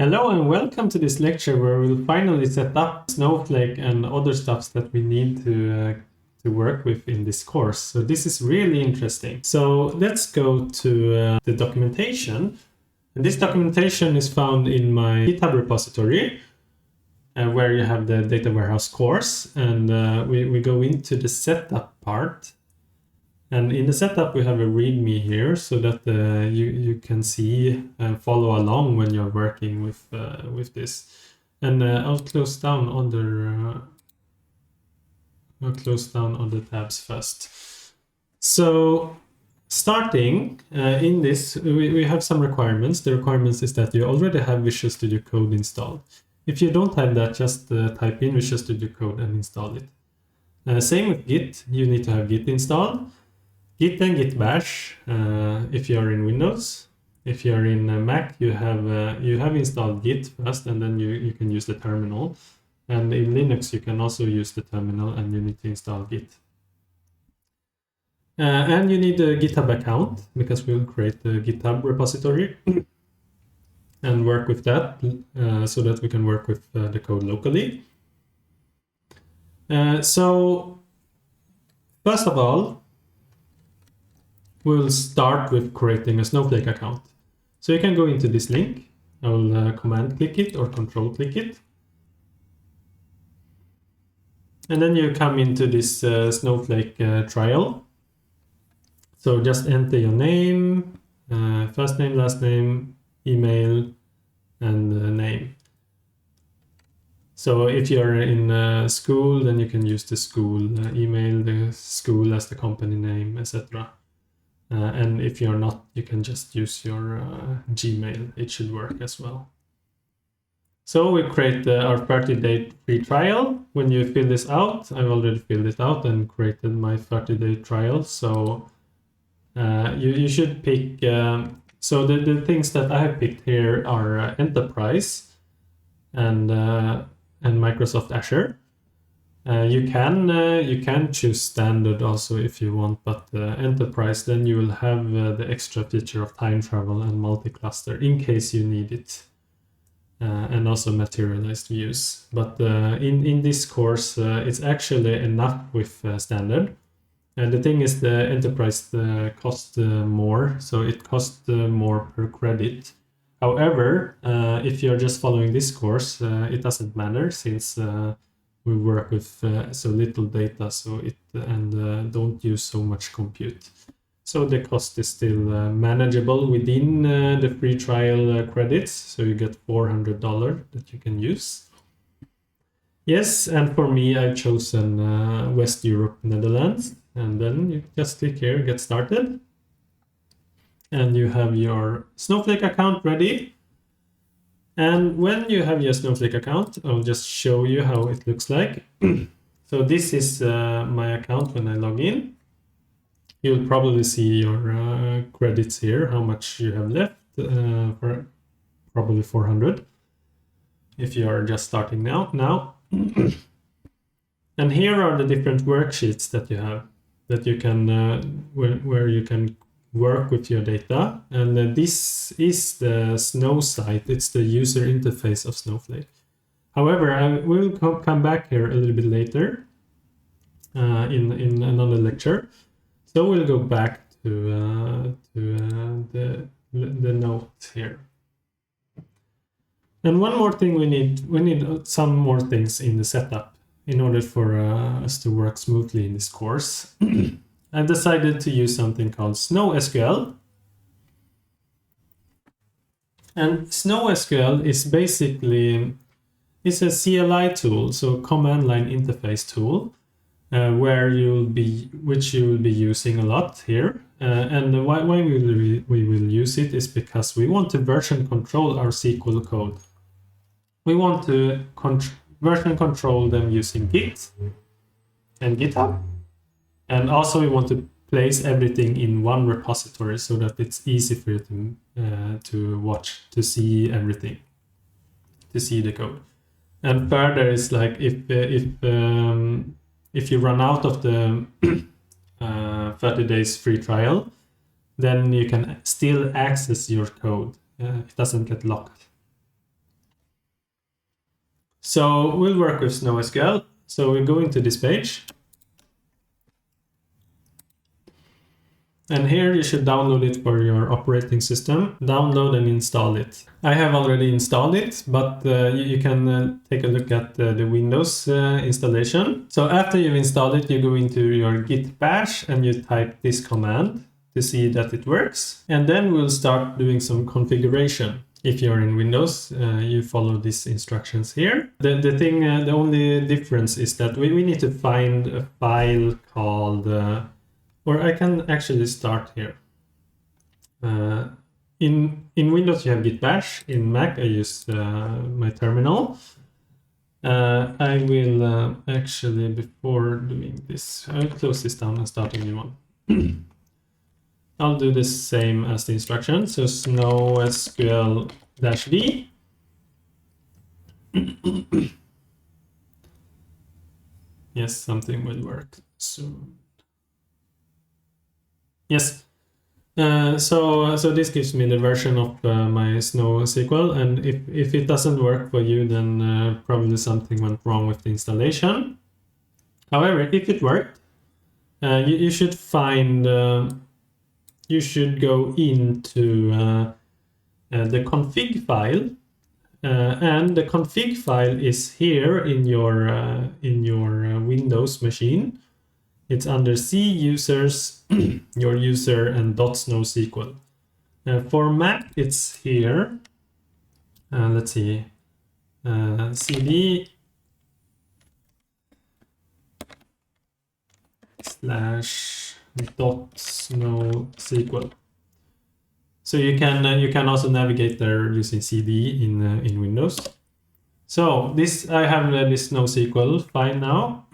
Hello and welcome to this lecture where we'll finally set up Snowflake and other stuffs that we need to work with in this course. So this is really interesting. So let's go to the documentation. And this documentation is found in my GitHub repository where you have the data warehouse course, and we go into the setup part. And in the setup, we have a README here so that you can see and follow along when you're working with this. And I'll close down other tabs first. So starting in this, we have some requirements. The requirements is that you already have Visual Studio Code installed. If you don't have that, just type in Visual Studio Code and install it. Same with Git, you need to have Git installed. Git and Git bash if you are in Windows. If you are in Mac, you have installed Git first, and then you can use the terminal. And in Linux, you can also use the terminal, and you need to install Git. And you need a GitHub account because we'll create the GitHub repository and work with that so that we can work with the code locally. So first of all, we'll start with creating a Snowflake account. So you can go into this link. I will command click it or control click it. And then you come into this Snowflake trial. So just enter your name, first name, last name, email, and name. So if you're in school, then you can use the school email, the school as the company name, etc. And if you're not, you can just use your Gmail. It should work as well. So we create our 30-day free trial. When you fill this out, I've already filled it out and created my 30-day trial. So you should pick, so the things that I have picked here are Enterprise and Microsoft Azure. You can choose standard also if you want, but enterprise, then you will have the extra feature of time travel and multi-cluster in case you need it, and also materialized views. But in this course, it's actually enough with standard. And the thing is, the enterprise costs more, so it costs more per credit. However, if you're just following this course, it doesn't matter since we work with so little data, so don't use so much compute. So the cost is still manageable within the free trial credits. So you get $400 that you can use. Yes, and for me, I've chosen West Europe, Netherlands. And then you just click here, get started. And you have your Snowflake account ready. And when you have your Snowflake account, I'll just show you how it looks like. So this is my account when I log in. You'll probably see your credits here, how much you have left, for probably 400 if you are just starting now. And here are the different worksheets that you have, that you can, where you can work with your data. And this is the Snow site. It's the user interface of Snowflake. However, I will come back here a little bit later in another lecture. So we'll go back to the note here. And one more thing, we need some more things in the setup in order for us to work smoothly in this course. I've decided to use something called SnowSQL. And SnowSQL is basically, it's a CLI tool, so command line interface tool, which you will be using a lot here. And why we will use it is because we want to version control our SQL code. We want to version control them using Git and GitHub. And also we want to place everything in one repository so that it's easy for you to watch, to see everything, to see the code. And further is like if you run out of the 30 days free trial, then you can still access your code. It doesn't get locked. So we'll work with SnowSQL. So we go into this page. And here you should download it for your operating system. Download and install it. I have already installed it, but you can take a look at the Windows installation. So after you've installed it, you go into your git bash and you type this command to see that it works. And then we'll start doing some configuration. If you're in Windows, you follow these instructions here. The only difference is that we need to find a file called, or I can actually start here. In Windows, you have git bash. In Mac, I use my terminal. I will actually, before doing this, I'll close this down and start a new one. I'll do the same as the instructions. So SnowSQL -v. Yes, something will work soon. Yes. So this gives me the version of my SnowSQL, and if it doesn't work for you, then probably something went wrong with the installation. However, if it worked, you should find. You should go into the config file, and the config file is here in your Windows machine. It's under C users, your user, and .snowsql. For Mac, it's here. Let's see, cd /.snowsql. So you can also navigate there using cd in Windows. So this I have this SnowSQL file now,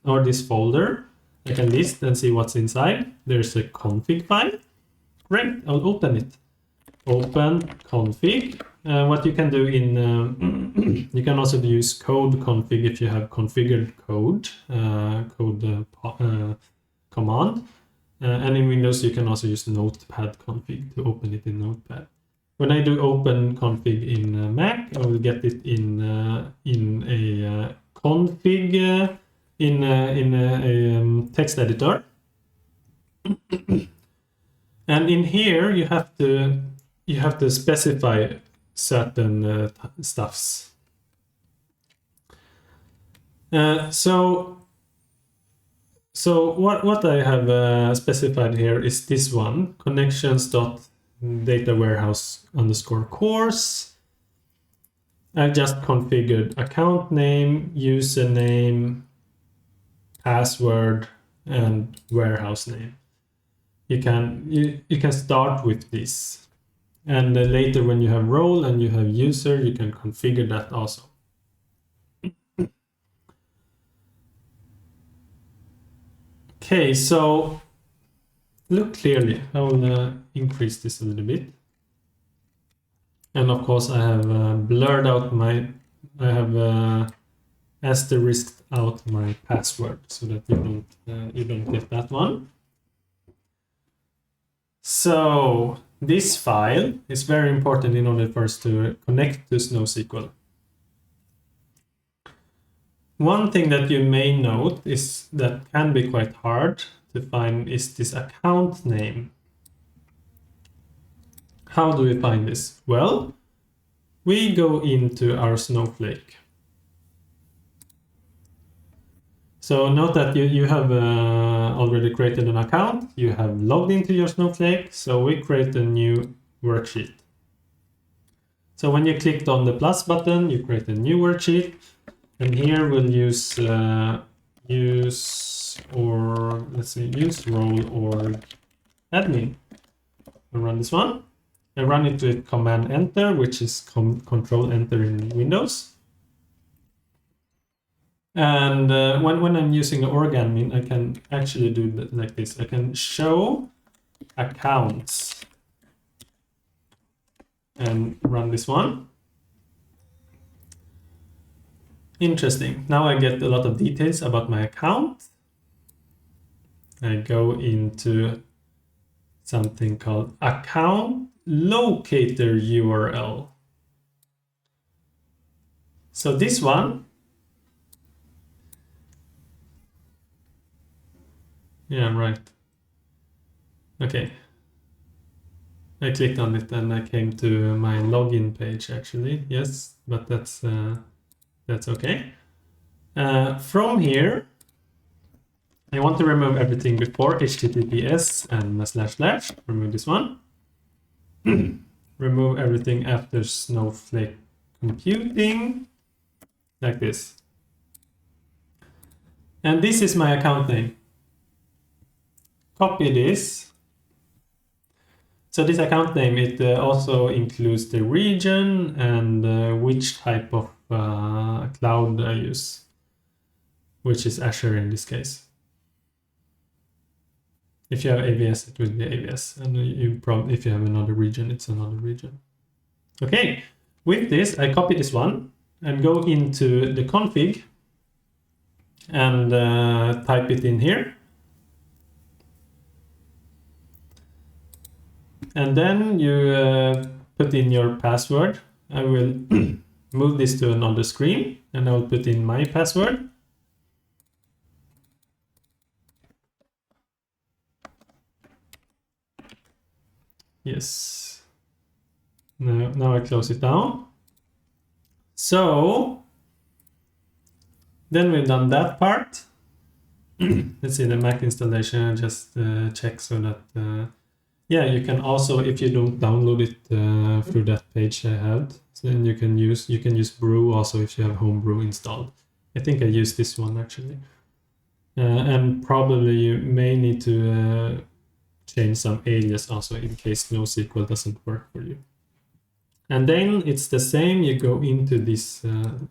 or this folder. I can list and see what's inside. There's a config file. Great, I'll open it. Open config. What you can do in, you can also use code config if you have configured code, command. And in Windows, you can also use notepad config to open it in notepad. When I do open config in Mac, I will get it in a config in a text editor. And in here you have to specify certain stuffs. So what I have specified here is this one, connections.datawarehouse_course. I've just configured account name, username, password, and warehouse name. You can start with this, and later when you have role and you have user, you can configure that also. Okay, so look clearly. I will increase this a little bit, and of course I have blurred out I have asterisked out my password so that you don't get that one. So this file is very important in order for us to connect to SnowSQL. One thing that you may note is that can be quite hard to find is this account name. How do we find this? Well, we go into our Snowflake. So note that you have already created an account, you have logged into your Snowflake, so we create a new worksheet. So when you clicked on the plus button, you create a new worksheet, and here we'll use use role or admin. I'll run this one. I run it with Command Enter, which is Control Enter in Windows. And when I'm using the org admin, I can actually do that like this. I can show accounts and run this one. Interesting. Now I get a lot of details about my account. I go into something called account locator URL. So this one Yeah, right. Okay. I clicked on it and I came to my login page actually. Yes, but that's okay. From here, I want to remove everything before HTTPS and // remove this one. Remove everything after Snowflake computing, like this. And this is my account name. Copy this. So this account name, it also includes the region and which type of cloud I use, which is Azure in this case. If you have AWS, it will be AWS, and if you have another region, it's another region. Okay, with this, I copy this one and go into the config and type it in here. And then you put in your password. I will move this to another screen and I'll put in my password. Yes. Now I close it down. So then we've done that part. Let's see the Mac installation. Just check so that yeah, you can also, if you don't download it through that page I had, then you can use Brew also if you have Homebrew installed. I think I use this one actually, and probably you may need to change some alias also in case SnowSQL doesn't work for you. And then it's the same. You go into this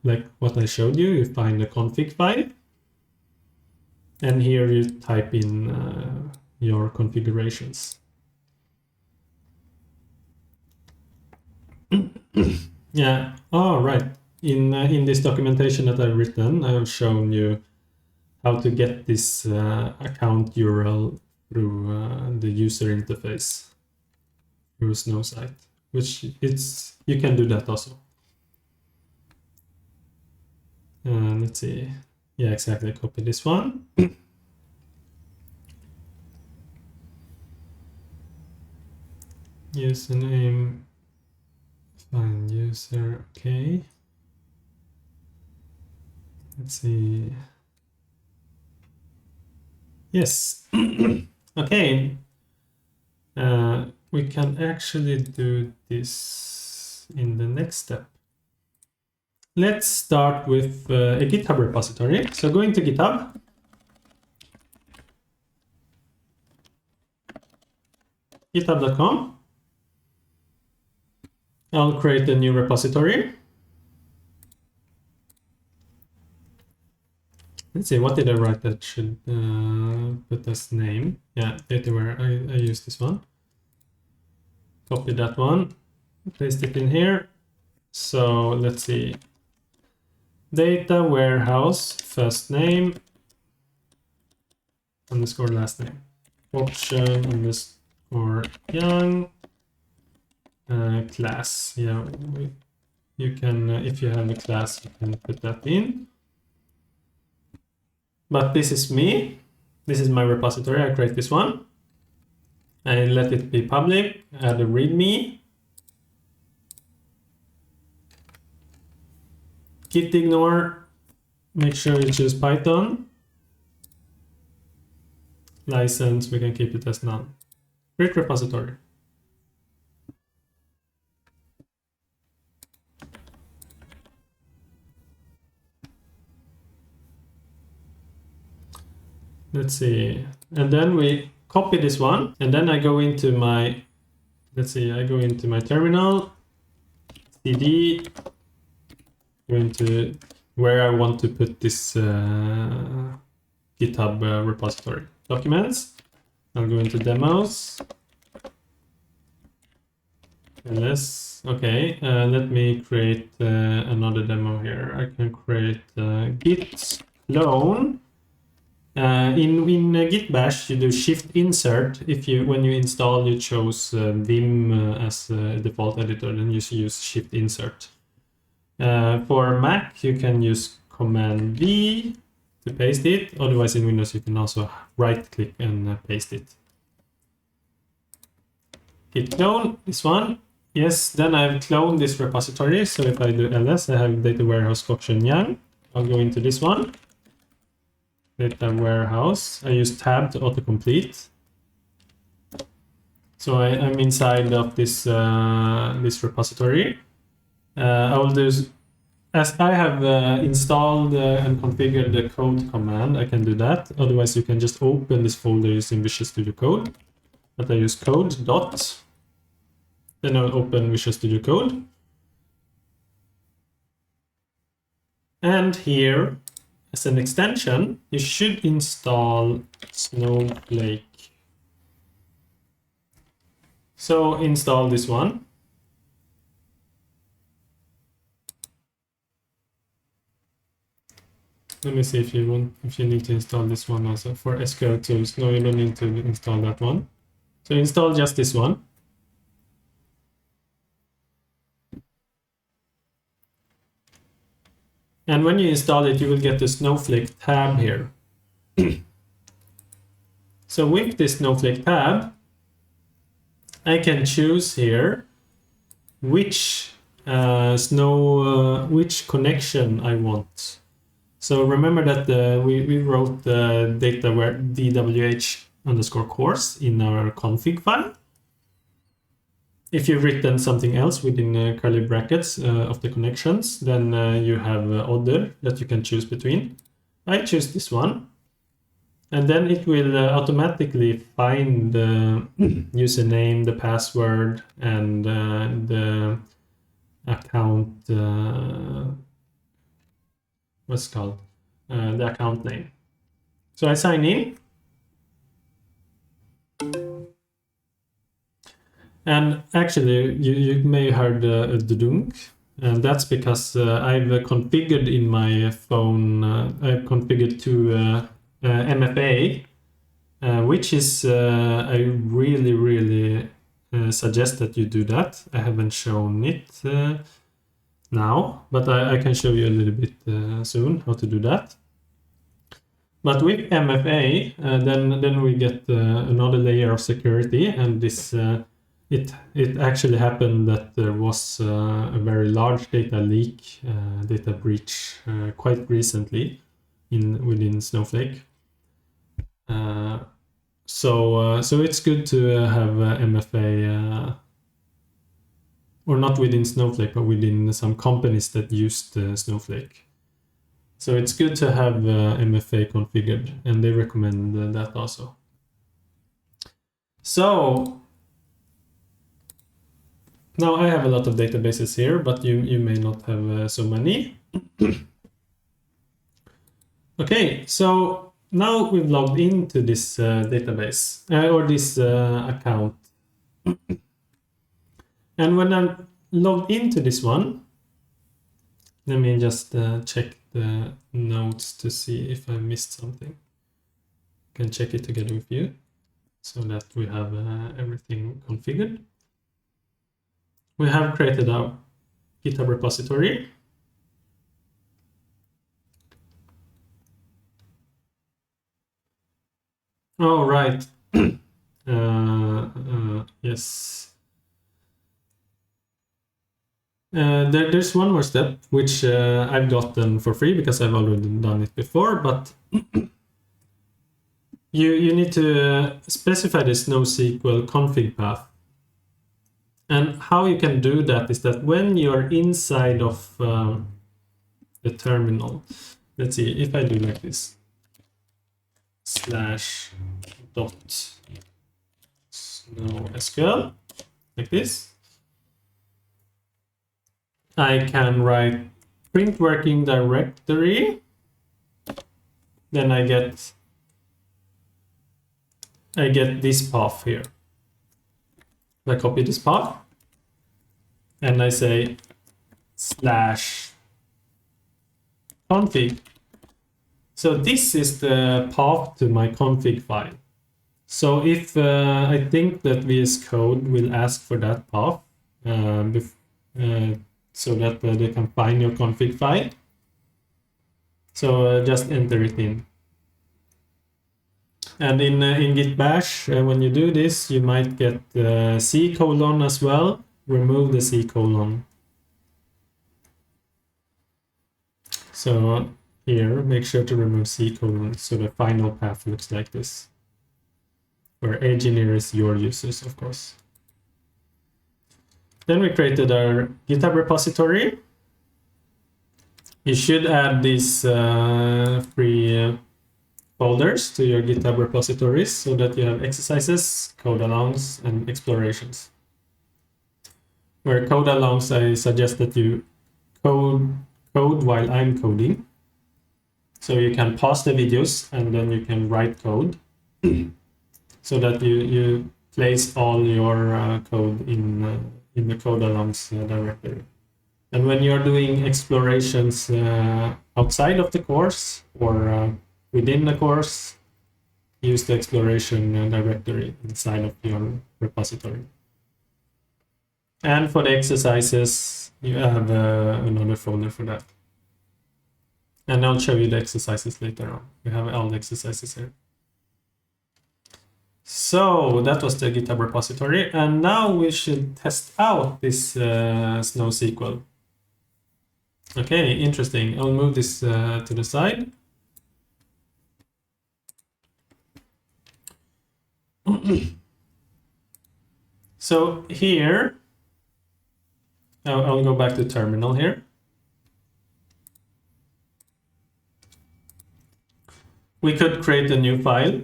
like what I showed you. You find the config file, and here you type in your configurations. Yeah. Oh, right. In this documentation that I've written, I have shown you how to get this account URL through the user interface through SnowSite, which you can do that also. Let's see. Yeah, exactly. Copy this one. Username. Find user, okay. Let's see. Yes. Okay. We can actually do this in the next step. Let's start with a GitHub repository. So go into GitHub. GitHub.com. I'll create a new repository. Let's see, what did I write that should put as name? Yeah, dataware, I use this one. Copy that one, paste it in here. So let's see. Data warehouse, first name, underscore last name. Option underscore young. Class, yeah, you can if you have a class you can put that in, but this is me, this is my repository. I create this one, I let it be public, add a readme, git ignore, make sure you choose Python, license we can keep it as none, create repository. Let's see, and then we copy this one, and then I go into my, let's see, I go into my terminal, cd, go into where I want to put this GitHub repository. Documents, I'll go into demos, ls, okay, let me create another demo here. I can create git clone. In Git Bash, you do shift insert. If you, when you install, you chose Vim as a default editor, then you use shift insert. For Mac, you can use Command V, to paste it. Otherwise, in Windows, you can also right-click and paste it. Hit clone, this one. Yes, then I've cloned this repository. So if I do ls, I have data warehouse Yang. I'll go into this one. Data warehouse. I use tab to autocomplete. So I'm inside of this this repository. I will do, as I have installed and configured the code command, I can do that. Otherwise, you can just open this folder using Visual Studio Code. But I use code dot. Then I'll open Visual Studio Code. And here, as an extension, you should install Snowflake. So install this one. Let me see if you need to install this one also for SQL tools. No, you don't need to install that one. So install just this one. And when you install it, you will get the Snowflake tab here. So with this Snowflake tab, I can choose here which which connection I want. So remember that we wrote the data where DWH_course in our config file. If you've written something else within curly brackets of the connections, then you have other that you can choose between. I choose this one, and then it will automatically find the username, the password, and the account. What's it called? The account name. So I sign in. And actually, you may have heard the dunk, and that's because I've configured in my phone, I've configured to MFA, which is, I really suggest that you do that. I haven't shown it now, but I can show you a little bit soon how to do that. But with MFA, then we get another layer of security, and this it actually happened that there was a very large data leak, data breach quite recently within Snowflake. So it's good to have MFA, or not within Snowflake, but within some companies that used Snowflake. So it's good to have MFA configured, and they recommend that also. So now I have a lot of databases here, but you may not have so many. Okay, so now we've logged into this database or this account. And when I'm logged into this one, let me just check the notes to see if I missed something. I can check it together with you so that we have everything configured. We have created our GitHub repository. Oh, right. Yes. There's one more step, which I've gotten for free because I've already done it before, but you need to specify the SnowSQL config path. And how you can do that is that when you're inside of the terminal, let's see, if I do like this, /.SnowSQL, like this, I can write print working directory, then I get this path here. I copy this path and I say /config. So this is the path to my config file. So if I think that VS Code will ask for that path so that they can find your config file, So just enter it in. And in Git Bash, when you do this, you might get C colon as well. Remove the C colon. So here, make sure to remove C colon, so the final path looks like this, where engineer is your users, of course. Then we created our GitHub repository. You should add these free folders to your GitHub repositories so that you have exercises, code alongs, and explorations. Where code alongs, I suggest that you code while I'm coding. So you can pause the videos and then you can write code so that you place all your code in the code alongs directory. And when you're doing explorations outside of the course or within the course, use the exploration directory inside of your repository. And for the exercises, you have another folder for that. And I'll show you the exercises later on. We have all the exercises here. So that was the GitHub repository. And now we should test out this SnowSQL. Okay, interesting. I'll move this to the side. So here, I'll go back to terminal here. We could create a new file.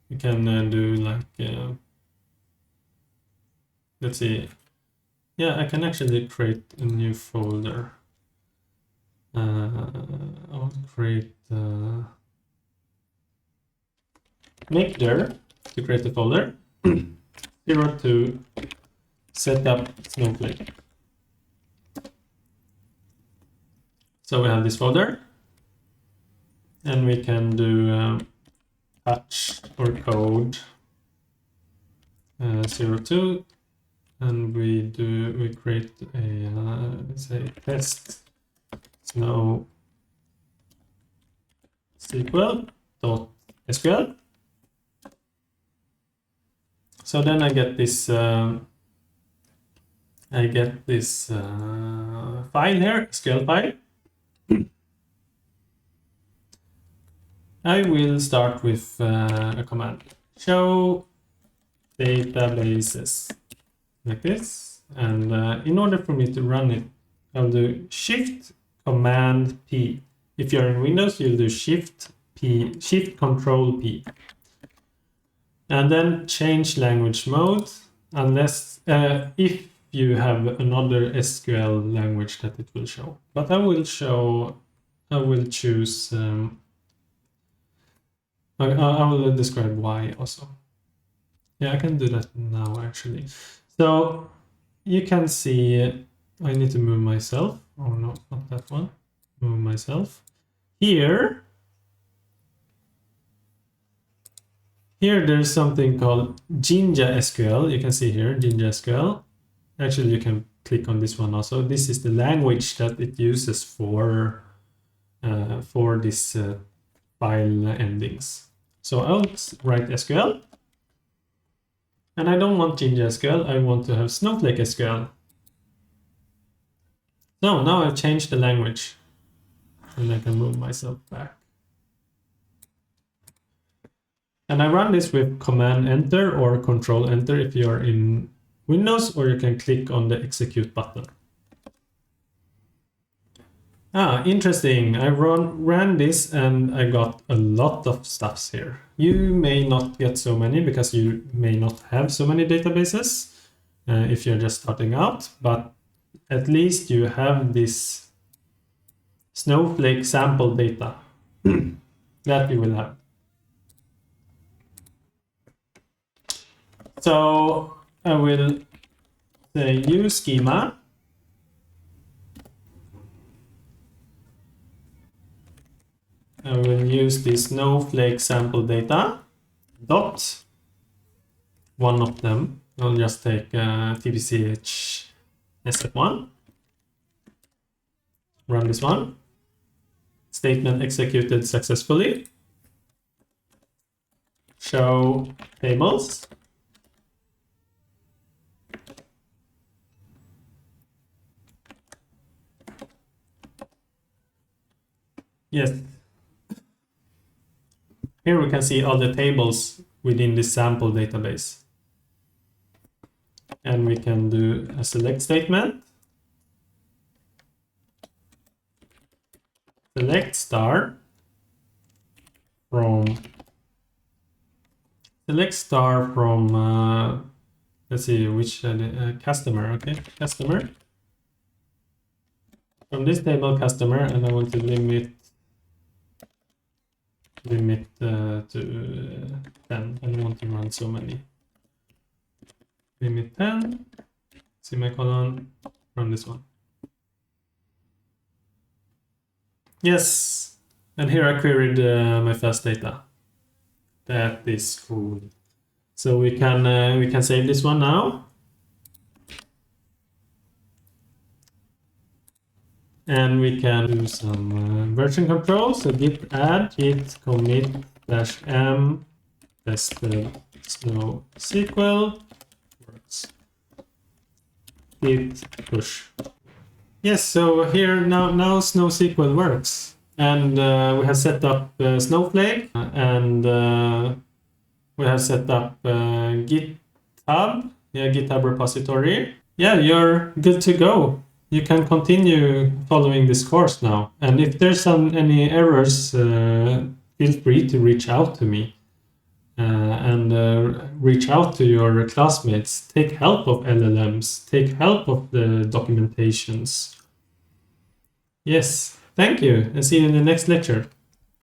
We can do like, let's see. Yeah, I can actually create a new folder. I'll create make there to create a folder. 02 setup Snowflake. So we have this folder, and we can do touch or code 02, and we create a say test SnowSQL.sql. So then I get this file here, SQL file. I will start with a command, show databases, like this. And in order for me to run it, I'll do Shift Command P. If you're in Windows, you'll do Shift Control P. And then change language mode, unless if you have another SQL language that it will show. But I will choose, I will describe why also. Yeah, I can do that now actually. So you can see, I need to move myself. Oh no, not that one. Move myself. Here there's something called Jinja SQL. You can see here, Jinja SQL. Actually, you can click on this one also. This is the language that it uses for this file endings. So I'll write SQL. And I don't want Jinja SQL, I want to have Snowflake SQL. So now I've changed the language. And I can move myself back. And I run this with Command Enter or Control Enter if you're in Windows, or you can click on the execute button. Ah, interesting. I ran this and I got a lot of stuffs here. You may not get so many because you may not have so many databases if you're just starting out, but at least you have this Snowflake sample data that you will have. So I will say use schema. I will use the Snowflake sample data dot one of them. I'll just take tbch SF1. Run this one. statement executed successfully. Show tables. Yes. Here we can see all the tables within this sample database. And we can do a select statement. Select star from let's see which customer. Okay, customer. From this table, customer, and I want to limit to 10. I don't want to run so many. Limit 10. Semicolon. Run this one. Yes, and here I queried my first data. That is cool. So we can save this one now. And we can do some version control. So git add, git commit -m tested SnowSQL works. Git push. Yes, so here now SnowSQL works. And we have set up Snowflake and we have set up GitHub, GitHub repository. Yeah, you're good to go. You can continue following this course now. And if there's any errors, feel free to reach out to me and reach out to your classmates. Take help of LLMs, take help of the documentations. Yes, thank you, and see you in the next lecture.